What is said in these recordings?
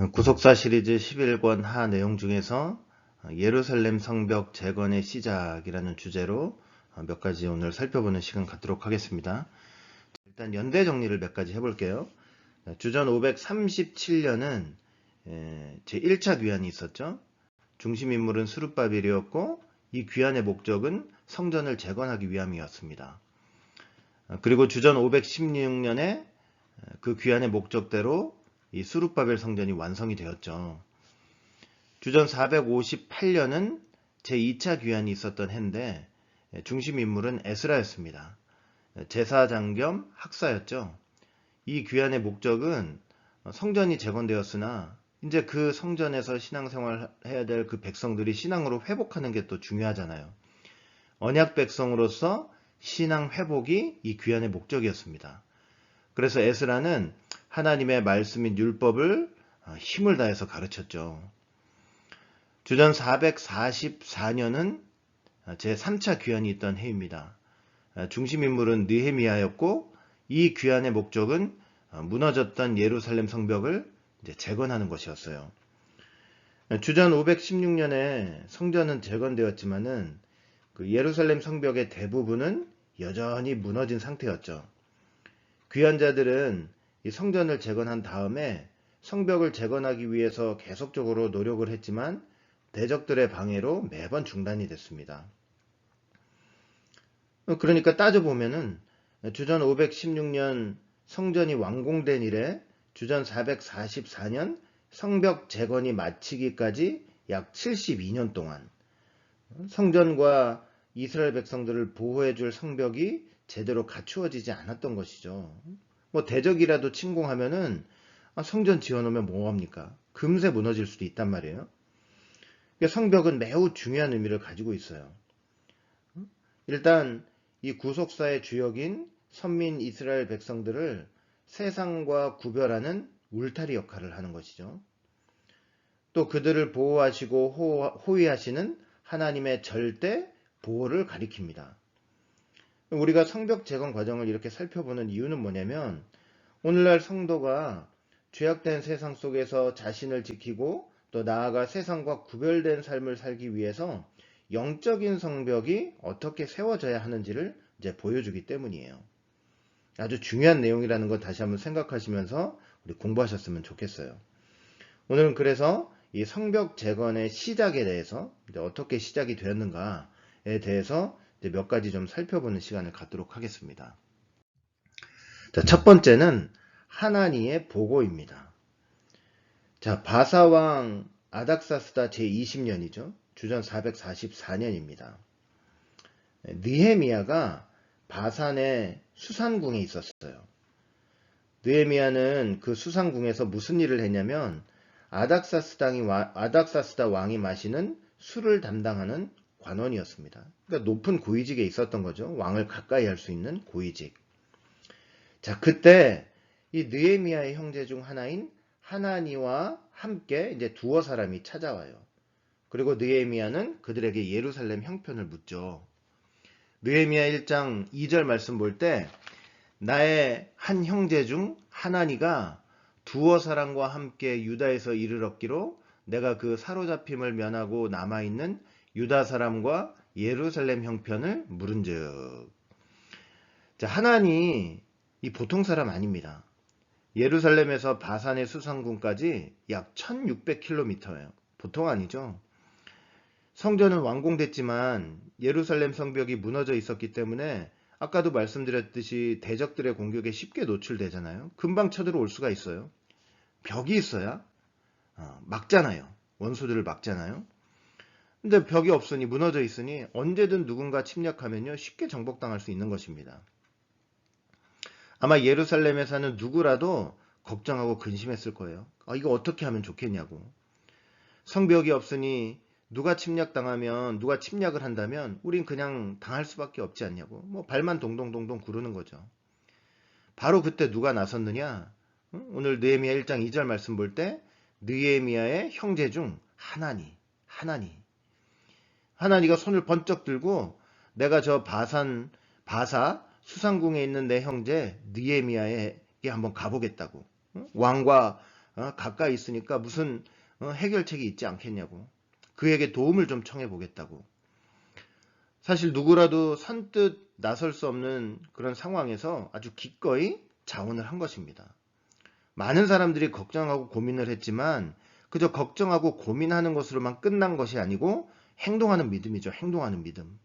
구속사 시리즈 11권 하 내용 중에서 예루살렘 성벽 재건의 시작이라는 주제로 몇 가지 오늘 살펴보는 시간 갖도록 하겠습니다. 일단 연대 정리를 몇 가지 해볼게요. 주전 537년은 제1차 귀환이 있었죠. 중심 인물은 스룹바벨이었고 이 귀환의 목적은 성전을 재건하기 위함이었습니다. 그리고 주전 516년에 그 귀환의 목적대로 이 스룹바벨 성전이 완성이 되었죠. 주전 458년은 제2차 귀환이 있었던 해인데 중심 인물은 에스라였습니다. 제사장 겸 학사였죠. 이 귀환의 목적은 성전이 재건되었으나 이제 그 성전에서 신앙생활 해야 될 그 백성들이 신앙으로 회복하는 게 또 중요하잖아요. 언약 백성으로서 신앙 회복이 이 귀환의 목적이었습니다. 그래서 에스라는 하나님의 말씀인 율법을 힘을 다해서 가르쳤죠. 주전 444년은 제3차 귀환이 있던 해입니다. 중심 인물은 느헤미야였고 이 귀환의 목적은 무너졌던 예루살렘 성벽을 이제 재건하는 것이었어요. 주전 516년에 성전은 재건되었지만은 그 예루살렘 성벽의 대부분은 여전히 무너진 상태였죠. 귀환자들은 이 성전을 재건한 다음에 성벽을 재건하기 위해서 계속적으로 노력을 했지만 대적들의 방해로 매번 중단이 됐습니다. 그러니까 따져보면은 주전 516년 성전이 완공된 이래 주전 444년 성벽 재건이 마치기까지 약 72년 동안 성전과 이스라엘 백성들을 보호해줄 성벽이 제대로 갖추어지지 않았던 것이죠. 뭐 대적이라도 침공하면은 성전 지어놓으면 뭐합니까? 금세 무너질 수도 있단 말이에요. 성벽은 매우 중요한 의미를 가지고 있어요. 일단 이 구속사의 주역인 선민 이스라엘 백성들을 세상과 구별하는 울타리 역할을 하는 것이죠. 또 그들을 보호하시고 호위하시는 하나님의 절대 보호를 가리킵니다. 우리가 성벽 재건 과정을 이렇게 살펴보는 이유는 뭐냐면 오늘날 성도가 죄악된 세상 속에서 자신을 지키고 또 나아가 세상과 구별된 삶을 살기 위해서 영적인 성벽이 어떻게 세워져야 하는지를 이제 보여주기 때문이에요. 아주 중요한 내용이라는 거 다시 한번 생각하시면서 우리 공부하셨으면 좋겠어요. 오늘은 그래서 이 성벽 재건의 시작에 대해서 이제 어떻게 시작이 되었는가에 대해서 이제 몇 가지 좀 살펴보는 시간을 갖도록 하겠습니다. 자, 첫 번째는 하나니의 보고입니다. 자, 바사왕 아닥사스다 제20년이죠. 주전 444년입니다. 느헤미야가 바산의 수산궁에 있었어요. 느헤미야는 그 수산궁에서 무슨 일을 했냐면 아닥사스다 왕이 마시는 술을 담당하는 관원이었습니다. 그러니까 높은 고위직에 있었던 거죠. 왕을 가까이 할 수 있는 고위직. 자, 그때 이 느헤미야의 형제 중 하나인 하나니와 함께 이제 두어 사람이 찾아와요. 그리고 느헤미야는 그들에게 예루살렘 형편을 묻죠. 느헤미야 1장 2절 말씀 볼 때 나의 한 형제 중 하나니가 두어 사람과 함께 유다에서 이를 얻기로 내가 그 사로잡힘을 면하고 남아있는 유다 사람과 예루살렘 형편을 물은즉. 자, 하나니 이 보통 사람 아닙니다. 예루살렘에서 바산의 수산궁까지 약 1600km예요. 보통 아니죠. 성전은 완공됐지만 예루살렘 성벽이 무너져 있었기 때문에 아까도 말씀드렸듯이 대적들의 공격에 쉽게 노출되잖아요. 금방 쳐들어올 수가 있어요. 벽이 있어야 막잖아요. 원수들을 막잖아요. 근데 벽이 없으니 무너져 있으니 언제든 누군가 침략하면요 쉽게 정복당할 수 있는 것입니다. 아마 예루살렘에 사는 누구라도 걱정하고 근심했을 거예요. 이거 어떻게 하면 좋겠냐고. 성벽이 없으니 누가 침략당하면 누가 침략을 한다면 우린 그냥 당할 수밖에 없지 않냐고. 뭐 발만 동동동동 구르는 거죠. 바로 그때 누가 나섰느냐? 오늘 느헤미야 1장 2절 말씀 볼 때 느헤미야의 형제 중 하나니가 손을 번쩍 들고 내가 저 바사 수상궁에 있는 내 형제 느헤미야에게 한번 가보겠다고. 왕과 가까이 있으니까 무슨 해결책이 있지 않겠냐고. 그에게 도움을 좀 청해 보겠다고. 사실 누구라도 선뜻 나설 수 없는 그런 상황에서 아주 기꺼이 자원을 한 것입니다. 많은 사람들이 걱정하고 고민을 했지만 그저 걱정하고 고민하는 것으로만 끝난 것이 아니고 행동하는 믿음이죠. 행동하는 믿음.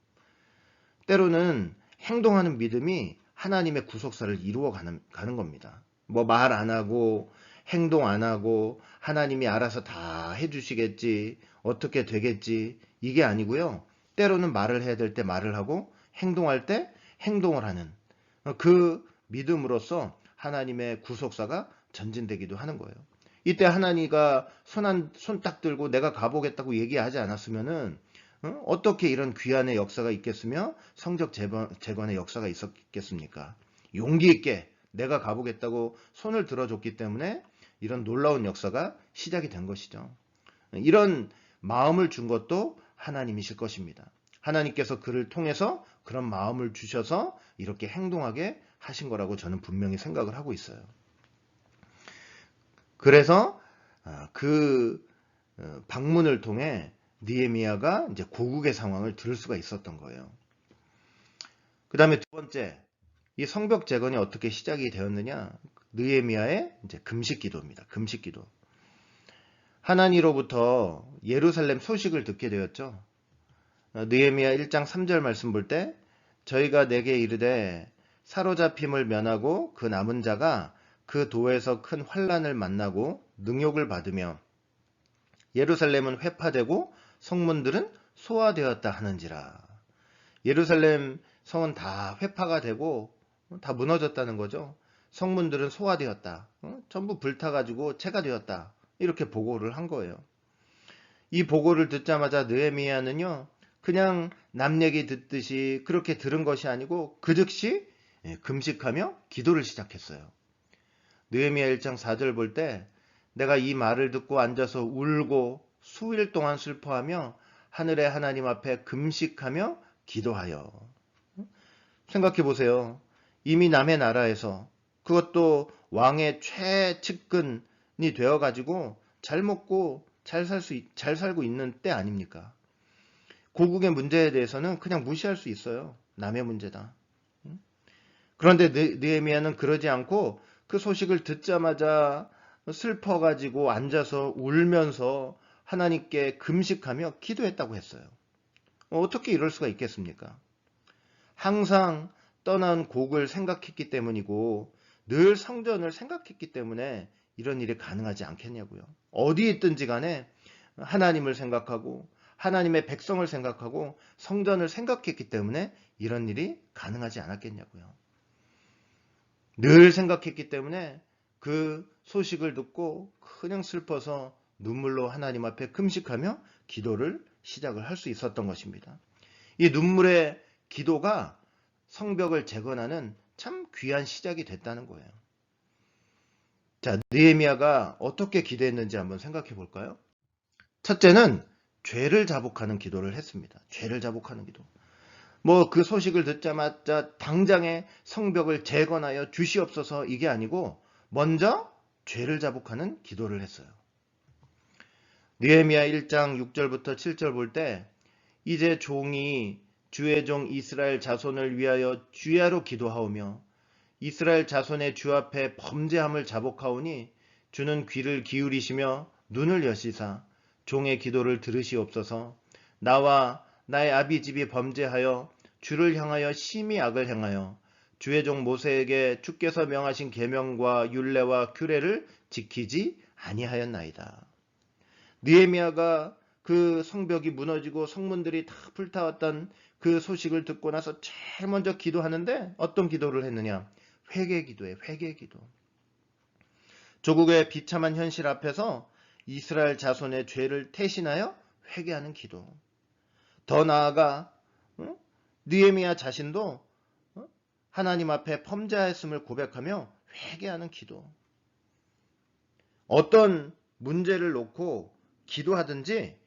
때로는 행동하는 믿음이 하나님의 구속사를 이루어 가는 겁니다. 뭐 말 안 하고 행동 안 하고 하나님이 알아서 다 해주시겠지, 어떻게 되겠지, 이게 아니고요. 때로는 말을 해야 될 때 말을 하고 행동할 때 행동을 하는 그 믿음으로써 하나님의 구속사가 전진되기도 하는 거예요. 이때 하나님과 손 딱 들고 내가 가보겠다고 얘기하지 않았으면은 어떻게 이런 귀한의 역사가 있겠으며 성적 재건의 역사가 있었겠습니까? 용기 있게 내가 가보겠다고 손을 들어줬기 때문에 이런 놀라운 역사가 시작이 된 것이죠. 이런 마음을 준 것도 하나님이실 것입니다. 하나님께서 그를 통해서 그런 마음을 주셔서 이렇게 행동하게 하신 거라고 저는 분명히 생각을 하고 있어요. 그래서 그 방문을 통해 느헤미야가 이제 고국의 상황을 들을 수가 있었던 거예요. 그 다음에 두 번째, 이 성벽 재건이 어떻게 시작이 되었느냐? 느헤미야의 이제 금식 기도입니다. 금식 기도. 하나님으로부터 예루살렘 소식을 듣게 되었죠. 느헤미야 1장 3절 말씀 볼 때 저희가 내게 이르되 사로잡힘을 면하고 그 남은 자가 그 도에서 큰 환난을 만나고 능욕을 받으며 예루살렘은 회파되고 성문들은 소화되었다 하는지라. 예루살렘 성은 다 회파가 되고 다 무너졌다는 거죠. 성문들은 소화되었다. 전부 불타가지고 채가 되었다. 이렇게 보고를 한 거예요. 이 보고를 듣자마자 느헤미야는요. 그냥 남 얘기 듣듯이 그렇게 들은 것이 아니고 그 즉시 금식하며 기도를 시작했어요. 느헤미야 1장 4절 볼 때 내가 이 말을 듣고 앉아서 울고 수일 동안 슬퍼하며 하늘의 하나님 앞에 금식하며 기도하여. 생각해 보세요. 이미 남의 나라에서 그것도 왕의 최측근이 되어가지고 잘 먹고 잘 살고 있는 때 아닙니까? 고국의 문제에 대해서는 그냥 무시할 수 있어요. 남의 문제다. 그런데 느헤미야는 그러지 않고 그 소식을 듣자마자 슬퍼가지고 앉아서 울면서 하나님께 금식하며 기도했다고 했어요. 어떻게 이럴 수가 있겠습니까? 항상 떠난 곡을 생각했기 때문이고 늘 성전을 생각했기 때문에 이런 일이 가능하지 않겠냐고요. 어디 있든지 간에 하나님을 생각하고 하나님의 백성을 생각하고 성전을 생각했기 때문에 이런 일이 가능하지 않았겠냐고요. 늘 생각했기 때문에 그 소식을 듣고 그냥 슬퍼서 눈물로 하나님 앞에 금식하며 기도를 시작을 할 수 있었던 것입니다. 이 눈물의 기도가 성벽을 재건하는 참 귀한 시작이 됐다는 거예요. 자, 느헤미야가 어떻게 기도했는지 한번 생각해 볼까요? 첫째는 죄를 자복하는 기도를 했습니다. 죄를 자복하는 기도. 뭐 그 소식을 듣자마자 당장에 성벽을 재건하여 주시옵소서 이게 아니고 먼저 죄를 자복하는 기도를 했어요. 느헤미야 1장 6절부터 7절 볼 때 이제 종이 주의 종 이스라엘 자손을 위하여 주야로 기도하오며 이스라엘 자손의 주 앞에 범죄함을 자복하오니 주는 귀를 기울이시며 눈을 여시사 종의 기도를 들으시옵소서. 나와 나의 아비집이 범죄하여 주를 향하여 심히 악을 행하여 주의 종 모세에게 주께서 명하신 계명과 율례와 규례를 지키지 아니하였나이다. 느헤미야가 그 성벽이 무너지고 성문들이 다 불타왔던 그 소식을 듣고 나서 제일 먼저 기도하는데 어떤 기도를 했느냐? 회개 기도예요. 회개 기도. 조국의 비참한 현실 앞에서 이스라엘 자손의 죄를 태신하여 회개하는 기도. 더 나아가 느헤미야 자신도 하나님 앞에 범죄하였음을 고백하며 회개하는 기도. 어떤 문제를 놓고 기도하든지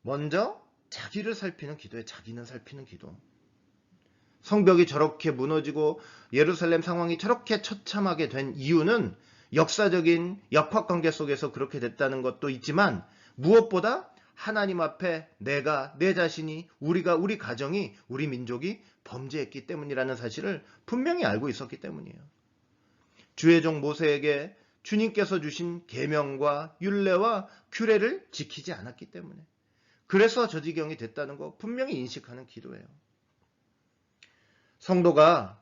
먼저 자기를 살피는 기도에 자기는 살피는 기도. 성벽이 저렇게 무너지고 예루살렘 상황이 저렇게 처참하게 된 이유는 역사적인 역학관계 속에서 그렇게 됐다는 것도 있지만 무엇보다 하나님 앞에 내가, 내 자신이, 우리가, 우리 가정이, 우리 민족이 범죄했기 때문이라는 사실을 분명히 알고 있었기 때문이에요. 주의 종 모세에게 주님께서 주신 계명과 율례와 규례를 지키지 않았기 때문에, 그래서 저 지경이 됐다는 거 분명히 인식하는 기도예요. 성도가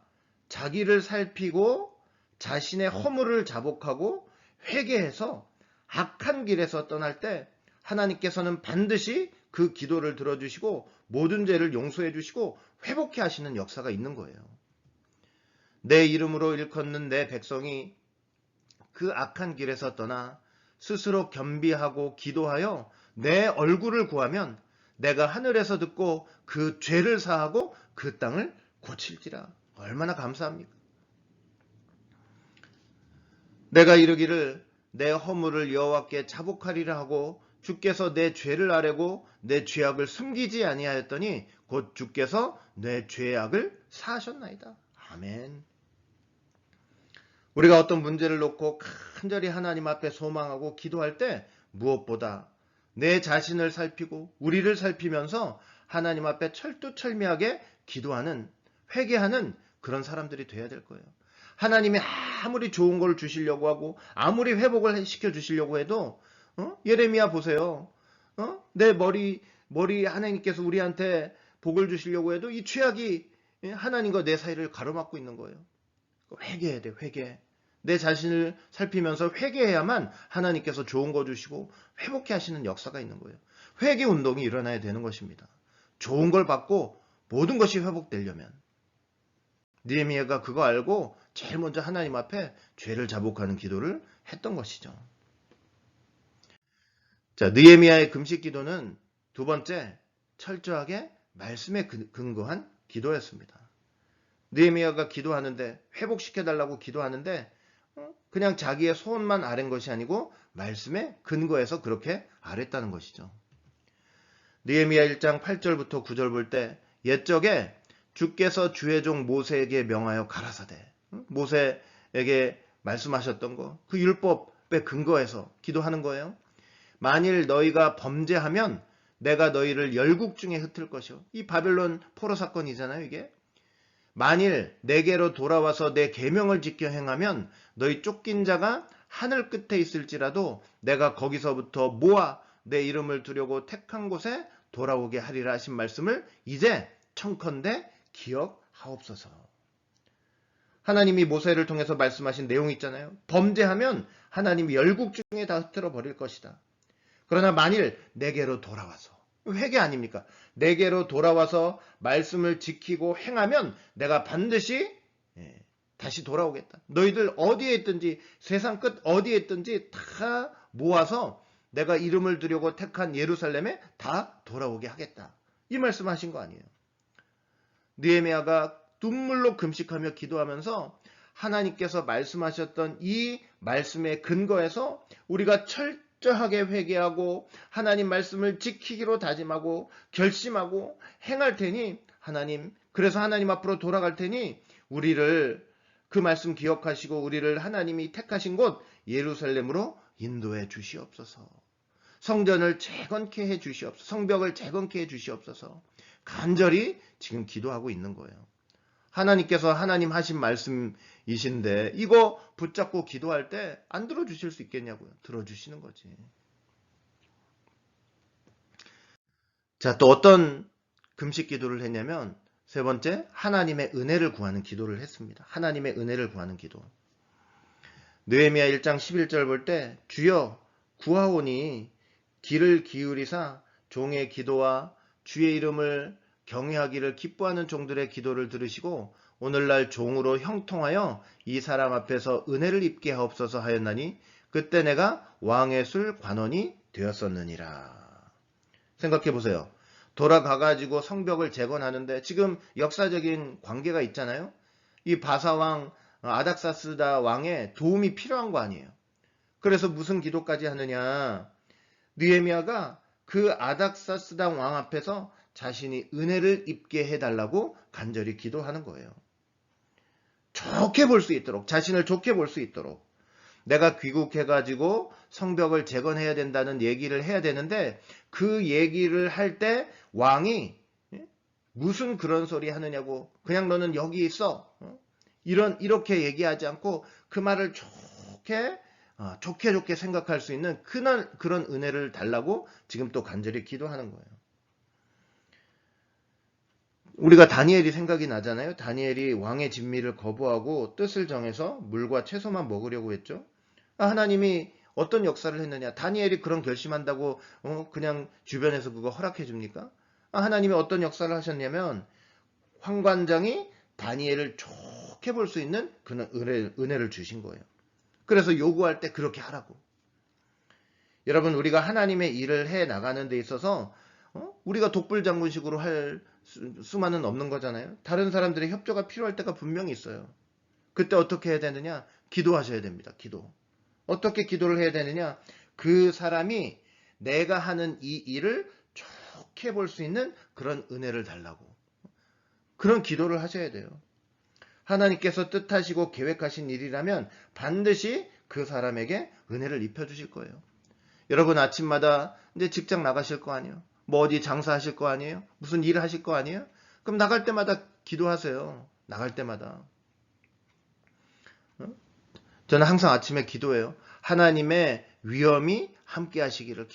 자기를 살피고 자신의 허물을 자복하고 회개해서 악한 길에서 떠날 때 하나님께서는 반드시 그 기도를 들어주시고 모든 죄를 용서해 주시고 회복해 하시는 역사가 있는 거예요. 내 이름으로 일컫는 내 백성이 그 악한 길에서 떠나 스스로 겸비하고 기도하여 내 얼굴을 구하면 내가 하늘에서 듣고 그 죄를 사하고 그 땅을 고칠지라. 얼마나 감사합니까? 내가 이르기를 내 허물을 여호와께 자복하리라 하고 주께서 내 죄를 아뢰고 내 죄악을 숨기지 아니하였더니 곧 주께서 내 죄악을 사하셨나이다. 아멘. 우리가 어떤 문제를 놓고 간절히 하나님 앞에 소망하고 기도할 때 무엇보다 내 자신을 살피고 우리를 살피면서 하나님 앞에 철두철미하게 기도하는, 회개하는 그런 사람들이 돼야 될 거예요. 하나님이 아무리 좋은 걸 주시려고 하고 아무리 회복을 시켜주시려고 해도 예레미야 보세요. 내 머리 하나님께서 우리한테 복을 주시려고 해도 이 죄악이 하나님과 내 사이를 가로막고 있는 거예요. 회개해야 돼, 회개. 내 자신을 살피면서 회개해야만 하나님께서 좋은 거 주시고 회복해 하시는 역사가 있는 거예요. 회개 운동이 일어나야 되는 것입니다. 좋은 걸 받고 모든 것이 회복되려면. 느헤미야가 그거 알고 제일 먼저 하나님 앞에 죄를 자복하는 기도를 했던 것이죠. 자, 느헤미야의 금식 기도는 두 번째, 철저하게 말씀에 근거한 기도였습니다. 느헤미야가 기도하는데, 회복시켜달라고 기도하는데 그냥 자기의 소원만 아랜 것이 아니고 말씀에 근거해서 그렇게 아랬다는 것이죠. 느헤미야 1장 8절부터 9절 볼 때 옛적에 주께서 주의 종 모세에게 명하여 가라사대, 모세에게 말씀하셨던 거, 그 율법에 근거해서 기도하는 거예요. 만일 너희가 범죄하면 내가 너희를 열국 중에 흩을 것이요. 이 바벨론 포로 사건이잖아요, 이게. 만일 내게로 돌아와서 내 계명을 지켜 행하면 너희 쫓긴 자가 하늘 끝에 있을지라도 내가 거기서부터 모아 내 이름을 두려고 택한 곳에 돌아오게 하리라 하신 말씀을 이제 청컨대 기억하옵소서. 하나님이 모세를 통해서 말씀하신 내용이 있잖아요. 범죄하면 하나님이 열국 중에 다 흩어져 버릴 것이다. 그러나 만일 내게로 돌아와서, 회개 아닙니까? 내게로 돌아와서 말씀을 지키고 행하면 내가 반드시 다시 돌아오겠다. 너희들 어디에 있든지, 세상 끝 어디에 있든지 다 모아서 내가 이름을 두려고 택한 예루살렘에 다 돌아오게 하겠다. 이 말씀하신 거 아니에요. 느헤미야가 눈물로 금식하며 기도하면서 하나님께서 말씀하셨던 이 말씀에 근거해서 우리가 철저하게 회개하고 하나님 말씀을 지키기로 다짐하고 결심하고 행할 테니 하나님, 그래서 하나님 앞으로 돌아갈 테니 우리를 그 말씀 기억하시고 우리를 하나님이 택하신 곳 예루살렘으로 인도해 주시옵소서. 성전을 재건케 해 주시옵소서. 성벽을 재건케 해 주시옵소서. 간절히 지금 기도하고 있는 거예요. 하나님께서 하나님 하신 말씀이신데 이거 붙잡고 기도할 때 안 들어주실 수 있겠냐고요. 들어주시는 거지. 자, 또 어떤 금식 기도를 했냐면 세 번째, 하나님의 은혜를 구하는 기도를 했습니다. 하나님의 은혜를 구하는 기도. 느헤미야 1장 11절 볼 때 주여 구하오니 귀를 기울이사 종의 기도와 주의 이름을 경외하기를 기뻐하는 종들의 기도를 들으시고 오늘날 종으로 형통하여 이 사람 앞에서 은혜를 입게 하옵소서 하였나니 그때 내가 왕의 술 관원이 되었었느니라. 생각해 보세요. 돌아가가지고 성벽을 재건하는데 지금 역사적인 관계가 있잖아요. 이 바사왕 아닥사스다 왕의 도움이 필요한 거 아니에요. 그래서 무슨 기도까지 하느냐. 느헤미야가 그 아닥사스다 왕 앞에서 자신이 은혜를 입게 해달라고 간절히 기도하는 거예요. 좋게 볼 수 있도록, 자신을 좋게 볼 수 있도록. 내가 귀국해가지고 성벽을 재건해야 된다는 얘기를 해야 되는데 그 얘기를 할 때 왕이 무슨 그런 소리 하느냐고 그냥 너는 여기 있어. 이렇게 얘기하지 않고 그 말을 좋게 생각할 수 있는 그런 은혜를 달라고 지금 또 간절히 기도하는 거예요. 우리가 다니엘이 생각이 나잖아요. 다니엘이 왕의 진미를 거부하고 뜻을 정해서 물과 채소만 먹으려고 했죠. 하나님이 어떤 역사를 했느냐? 다니엘이 그런 결심한다고 그냥 주변에서 그거 허락해 줍니까? 하나님이 어떤 역사를 하셨냐면 황관장이 다니엘을 좋게 볼 수 있는 그런 은혜를 주신 거예요. 그래서 요구할 때 그렇게 하라고. 여러분, 우리가 하나님의 일을 해 나가는 데 있어서 우리가 독불장군식으로 할 수만은 없는 거잖아요. 다른 사람들의 협조가 필요할 때가 분명히 있어요. 그때 어떻게 해야 되느냐? 기도하셔야 됩니다. 기도. 어떻게 기도를 해야 되느냐? 그 사람이 내가 하는 이 일을 좋게 볼 수 있는 그런 은혜를 달라고. 그런 기도를 하셔야 돼요. 하나님께서 뜻하시고 계획하신 일이라면 반드시 그 사람에게 은혜를 입혀주실 거예요. 여러분 아침마다 이제 직장 나가실 거 아니에요? 뭐 어디 장사하실 거 아니에요? 무슨 일을 하실 거 아니에요? 그럼 나갈 때마다 기도하세요. 나갈 때마다. 저는 항상 아침에 기도해요. 하나님의 위엄이 함께 하시기를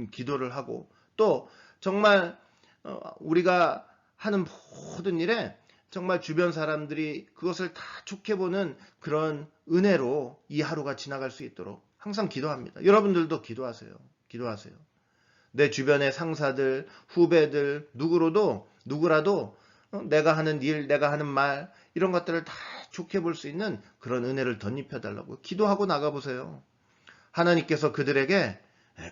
기도를 하고 또 정말 우리가 하는 모든 일에 정말 주변 사람들이 그것을 다 좋게 보는 그런 은혜로 이 하루가 지나갈 수 있도록 항상 기도합니다. 여러분들도 기도하세요. 기도하세요. 내 주변의 상사들, 후배들, 누구라도 내가 하는 일, 내가 하는 말 이런 것들을 다 좋게 볼 수 있는 그런 은혜를 덧입혀 달라고 기도하고 나가보세요. 하나님께서 그들에게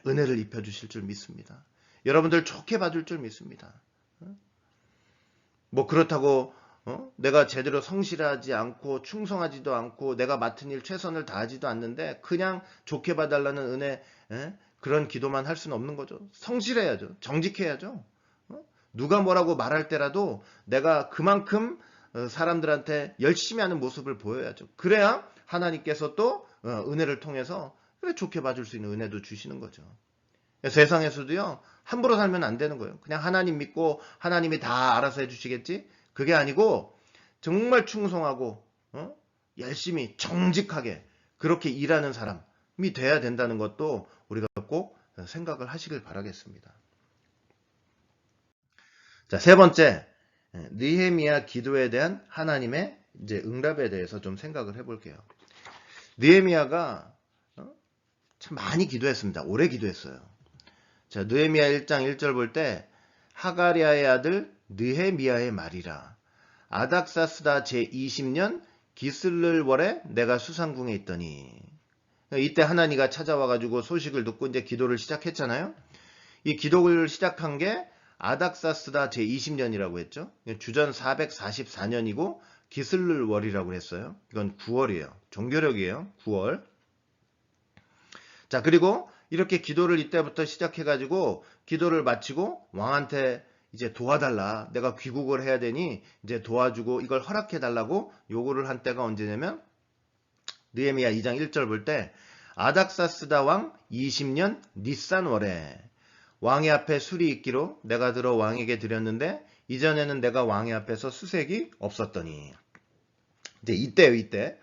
은혜를 입혀주실 줄 믿습니다. 여러분들 좋게 봐줄 줄 믿습니다. 뭐 그렇다고 내가 제대로 성실하지 않고 충성하지도 않고 내가 맡은 일 최선을 다하지도 않는데 그냥 좋게 봐달라는 은혜 그런 기도만 할 수는 없는 거죠. 성실해야죠. 정직해야죠. 누가 뭐라고 말할 때라도 내가 그만큼 사람들한테 열심히 하는 모습을 보여야죠. 그래야 하나님께서 또 은혜를 통해서 그래 좋게 봐줄 수 있는 은혜도 주시는 거죠. 세상에서도요 함부로 살면 안 되는 거예요. 그냥 하나님 믿고 하나님이 다 알아서 해주시겠지? 그게 아니고 정말 충성하고 열심히 정직하게 그렇게 일하는 사람이 돼야 된다는 것도 우리가 꼭 생각을 하시길 바라겠습니다. 자, 세 번째 느헤미야 기도에 대한 하나님의 이제 응답에 대해서 좀 생각을 해볼게요. 느헤미야가 참 많이 기도했습니다. 오래 기도했어요. 자, 느헤미야 1장 1절 볼 때 하가랴의 아들 느헤미야의 말이라 아닥사스다 제20년 기슬를월에 내가 수상궁에 있더니 이때 하나니가 찾아와가지고 소식을 듣고 이제 기도를 시작했잖아요. 이 기도를 시작한 게 아닥사스다 제20년이라고 했죠. 주전 444년이고 기슬를월이라고 했어요. 이건 9월이에요. 종교력이에요. 9월. 자, 그리고 이렇게 기도를 이때부터 시작해가지고 기도를 마치고 왕한테 이제 도와달라. 내가 귀국을 해야 되니 이제 도와주고 이걸 허락해달라고 요구를 한 때가 언제냐면 느헤미야 2장 1절 볼 때 아닥사스다 왕 20년 니산월에 왕의 앞에 술이 있기로 내가 들어 왕에게 드렸는데 이전에는 내가 왕의 앞에서 수색이 없었더니 이제 이때요 이때.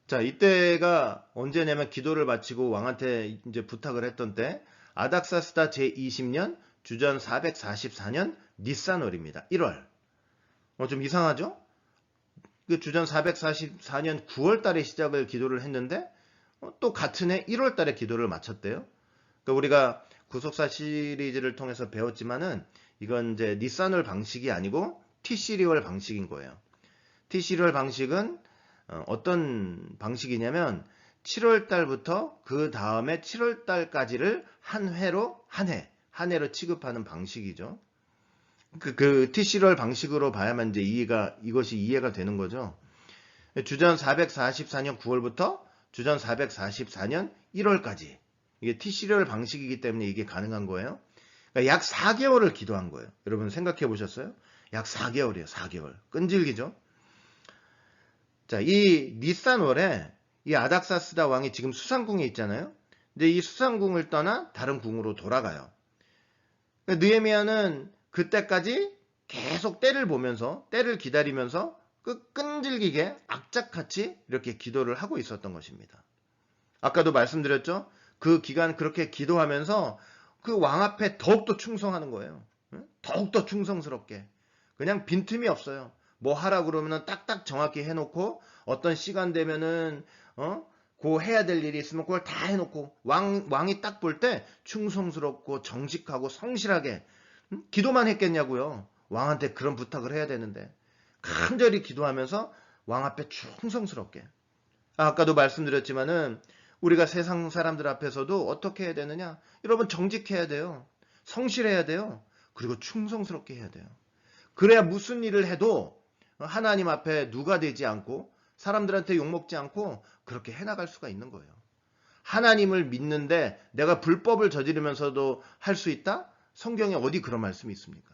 자, 이때가 언제냐면 기도를 마치고 왕한테 이제 부탁을 했던 때 아닥사스다 제20년 주전 444년 니산월입니다. 1월. 좀 이상하죠? 그 주전 444년 9월 달에 시작을 기도를 했는데 또 같은 해 1월 달에 기도를 마쳤대요. 그러니까 우리가 구속사 시리즈를 통해서 배웠지만은 이건 이제 니산월 방식이 아니고 티시리월 방식인 거예요. 티시리월 방식은 어떤 방식이냐면 7월 달부터 그 다음에 7월 달까지를 한 해로 취급하는 방식이죠. 그 티시리얼 방식으로 봐야만 이제 이것이 이해가 되는 거죠. 주전 444년 9월부터 주전 444년 1월까지 이게 티시리얼 방식이기 때문에 이게 가능한 거예요. 그러니까 약 4개월을 기도한 거예요. 여러분 생각해 보셨어요? 약 4개월이에요. 4개월. 끈질기죠? 자, 이 니산월에 이 아닥사스다 왕이 지금 수상궁에 있잖아요. 근데 이 수상궁을 떠나 다른 궁으로 돌아가요. 느헤미야는 그때까지 계속 때를 보면서, 때를 기다리면서 끈질기게 악착같이 이렇게 기도를 하고 있었던 것입니다. 아까도 말씀드렸죠? 그 기간 그렇게 기도하면서 그 왕 앞에 더욱더 충성하는 거예요. 더욱더 충성스럽게. 그냥 빈틈이 없어요. 뭐 하라 그러면은 딱딱 정확히 해놓고, 어떤 시간 되면은 그 해야 될 일이 있으면 그걸 다 해놓고, 왕이 딱 볼 때 충성스럽고 정직하고 성실하게 기도만 했겠냐고요. 왕한테 그런 부탁을 해야 되는데 간절히 기도하면서 왕 앞에 충성스럽게. 아까도 말씀드렸지만은 우리가 세상 사람들 앞에서도 어떻게 해야 되느냐? 여러분, 정직해야 돼요. 성실해야 돼요. 그리고 충성스럽게 해야 돼요. 그래야 무슨 일을 해도 하나님 앞에 누가 되지 않고 사람들한테 욕먹지 않고 그렇게 해나갈 수가 있는 거예요. 하나님을 믿는데 내가 불법을 저지르면서도 할 수 있다? 성경에 어디 그런 말씀이 있습니까?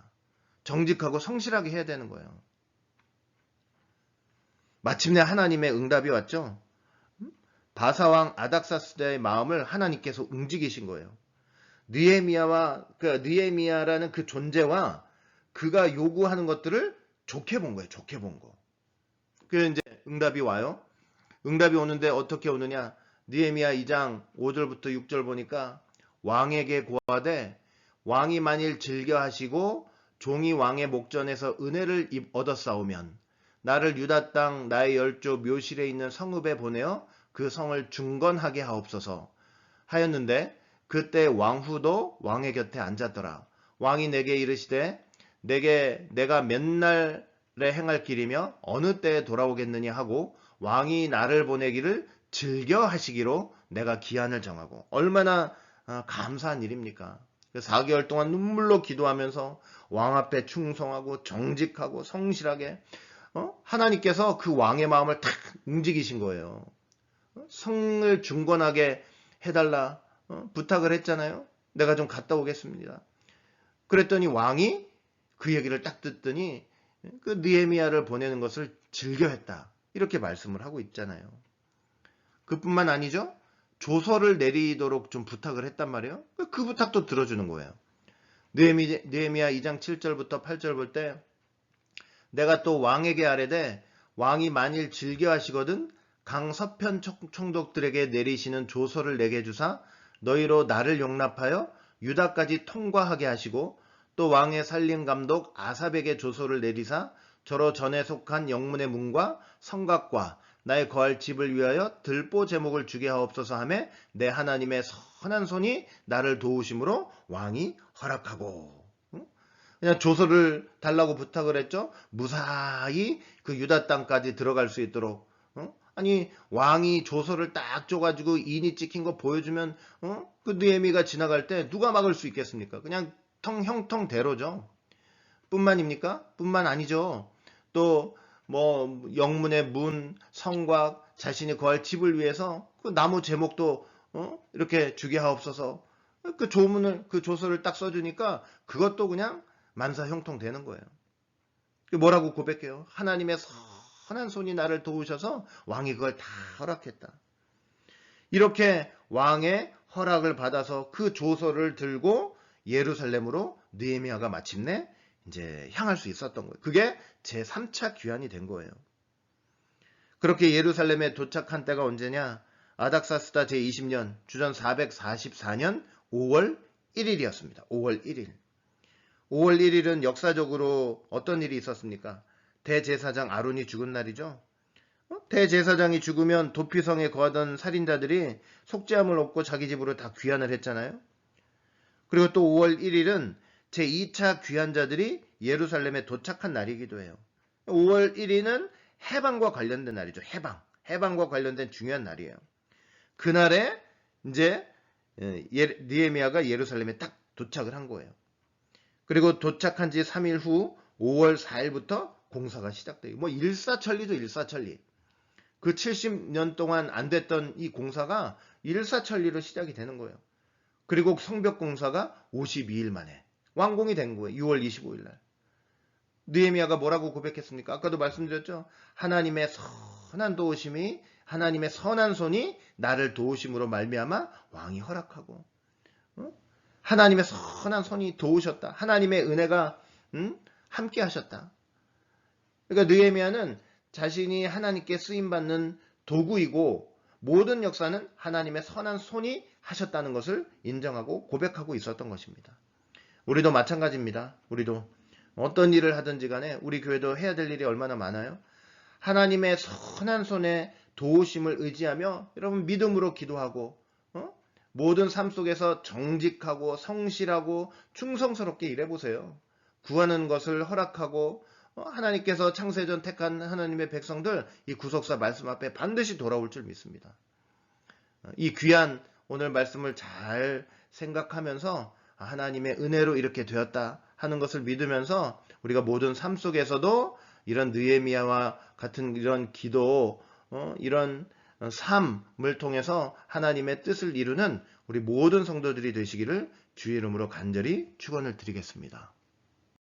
정직하고 성실하게 해야 되는 거예요. 마침내 하나님의 응답이 왔죠. 바사왕 아닥사스다의 마음을 하나님께서 움직이신 거예요. 느헤미야라는 그 존재와 그가 요구하는 것들을 좋게 본 거예요. 좋게 본 거. 그래서 이제 응답이 와요. 응답이 오는데 어떻게 오느냐? 느헤미야 2장 5절부터 6절 보니까, 왕에게 고하되 왕이 만일 즐겨하시고 종이 왕의 목전에서 은혜를 얻었사오면 나를 유다 땅 나의 열조 묘실에 있는 성읍에 보내어 그 성을 중건하게 하옵소서 하였는데, 그때 왕후도 왕의 곁에 앉았더라. 왕이 내게 이르시되 내가 몇 날에 행할 길이며 어느 때에 돌아오겠느냐 하고 왕이 나를 보내기를 즐겨 하시기로 내가 기한을 정하고. 얼마나 감사한 일입니까? 4개월 동안 눈물로 기도하면서 왕 앞에 충성하고 정직하고 성실하게 하나님께서 그 왕의 마음을 탁 움직이신 거예요. 성을 중건하게 해달라 부탁을 했잖아요. 내가 좀 갔다 오겠습니다. 그랬더니 왕이 그 얘기를 딱 듣더니 그 느헤미야를 보내는 것을 즐겨했다. 이렇게 말씀을 하고 있잖아요. 그뿐만 아니죠. 조서를 내리도록 좀 부탁을 했단 말이에요. 그 부탁도 들어주는 거예요. 느헤미야 2장 7절부터 8절 볼 때, 내가 또 왕에게 아뢰되 왕이 만일 즐겨하시거든 강 서편 총독들에게 내리시는 조서를 내게 주사 너희로 나를 용납하여 유다까지 통과하게 하시고, 또 왕의 살림 감독 아삽에게 조서를 내리사 저로 전에 속한 영문의 문과 성곽과 나의 거할 집을 위하여 들보 제목을 주게 하옵소서 하며 내 하나님의 선한 손이 나를 도우심으로 왕이 허락하고. 그냥 조서를 달라고 부탁을 했죠. 무사히 그 유다 땅까지 들어갈 수 있도록. 아니, 왕이 조서를 딱 줘가지고 인이 찍힌 거 보여주면 그 느헤미가 지나갈 때 누가 막을 수 있겠습니까? 그냥 형통대로죠. 뿐만입니까? 뿐만 아니죠. 또 뭐 영문의 문, 성곽, 자신이 거할 집을 위해서 그 나무 제목도 이렇게 주게 하옵소서. 그 그 조서를 딱 써주니까 그것도 그냥 만사 형통되는 거예요. 뭐라고 고백해요? 하나님의 선한 손이 나를 도우셔서 왕이 그걸 다 허락했다. 이렇게 왕의 허락을 받아서 그 조서를 들고 예루살렘으로 느헤미야가 마침내 이제 향할 수 있었던 거예요. 그게 제3차 귀환이 된 거예요. 그렇게 예루살렘에 도착한 때가 언제냐? 아닥사스다 제20년 주전 444년 5월 1일이었습니다. 5월 1일. 5월 1일은 역사적으로 어떤 일이 있었습니까? 대제사장 아론이 죽은 날이죠. 대제사장이 죽으면 도피성에 거하던 살인자들이 속죄함을 얻고 자기 집으로 다 귀환을 했잖아요. 그리고 또 5월 1일은 제2차 귀환자들이 예루살렘에 도착한 날이기도 해요. 5월 1일은 해방과 관련된 날이죠. 해방과 관련된 중요한 날이에요. 그날에 이제 느헤미야가 예루살렘에 딱 도착을 한 거예요. 그리고 도착한 지 3일 후 5월 4일부터 공사가 시작돼요. 뭐 일사천리죠, 일사천리. 그 70년 동안 안 됐던 이 공사가 일사천리로 시작이 되는 거예요. 그리고 성벽 공사가 52일 만에 완공이 된 거예요. 6월 25일 날. 느헤미야가 뭐라고 고백했습니까? 아까도 말씀드렸죠. 하나님의 선한 도우심이 하나님의 선한 손이 나를 도우심으로 말미암아 왕이 허락하고, 하나님의 선한 손이 도우셨다. 하나님의 은혜가 함께 하셨다. 그러니까 느헤미야는 자신이 하나님께 쓰임받는 도구이고 모든 역사는 하나님의 선한 손이 하셨다는 것을 인정하고 고백하고 있었던 것입니다. 우리도 마찬가지입니다. 우리도 어떤 일을 하든지 간에 우리 교회도 해야 될 일이 얼마나 많아요. 하나님의 선한 손에 도우심을 의지하며 여러분 믿음으로 기도하고 모든 삶 속에서 정직하고 성실하고 충성스럽게 일해보세요. 구하는 것을 허락하고 하나님께서 창세전 택한 하나님의 백성들 이 구속사 말씀 앞에 반드시 돌아올 줄 믿습니다. 이 귀한 오늘 말씀을 잘 생각하면서 하나님의 은혜로 이렇게 되었다 하는 것을 믿으면서 우리가 모든 삶 속에서도 이런 느헤미야와 같은 이런 기도, 이런 삶을 통해서 하나님의 뜻을 이루는 우리 모든 성도들이 되시기를 주의 이름으로 간절히 축원을 드리겠습니다.